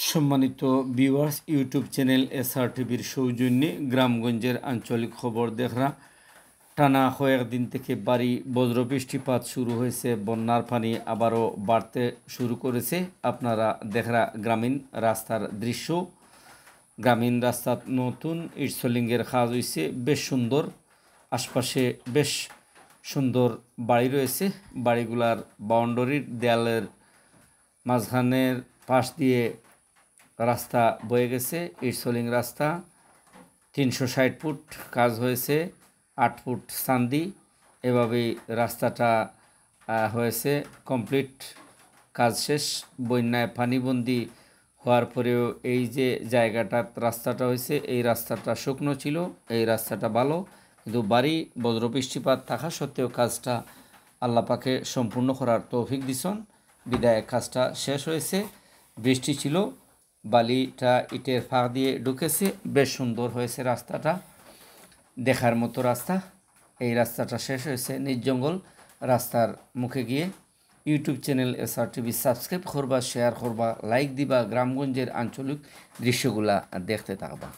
সম্মানিত viewers, YouTube channel SR টিভির সৌজন্যে গ্রামগঞ্জের আঞ্চলিক খবর দেখরা। টানা কয়েকদিন থেকে ভারী বজ্রবৃষ্টিপাত শুরু হয়েছে, বন্যার পানি আবারও বাড়তে শুরু করেছে। আপনারা দেখরা গ্রামীণ রাস্তার দৃশ্য। গ্রামীণ রাস্তার নতুন ইটসলিংয়ের কাজ হয়েছে, বেশ সুন্দর। আশপাশে বেশ সুন্দর বাড়ি রয়েছে। বাড়িগুলার বাউন্ডারির দেয়ালের মাঝখানের পাশ দিয়ে রাস্তা বয়ে গেছে। ইটসলিং রাস্তা 360 ফুট কাজ হয়েছে, 8 ফুট সান্দি। এভাবেই রাস্তাটা হয়েছে কমপ্লিট, কাজ শেষ। বন্যায় পানিবন্দি হওয়ার পরেও এই যে জায়গাটা রাস্তাটা হয়েছে, এই রাস্তাটা শুকনো ছিল, এই রাস্তাটা ভালো। কিন্তু ভারী বজ্রবৃষ্টিপাত থাকা সত্ত্বেও কাজটা আল্লাহ পাকে সম্পূর্ণ করার তৌফিক দিছন, বিদায় কাজটা শেষ হয়েছে। বৃষ্টি ছিল, বালিটা ইটের ফাঁক দিয়ে ঢুকেছে, বেশ সুন্দর হয়েছে রাস্তাটা, দেখার মতো রাস্তা। এই রাস্তাটা শেষ হয়েছে নিজ জঙ্গল রাস্তার মুখে গিয়ে। YouTube channel SR TV subscribe করবা, শেয়ার করবা, লাইক দিবা, গ্রামগঞ্জের আঞ্চলিক দৃশ্যগুলা দেখতে থাকবা।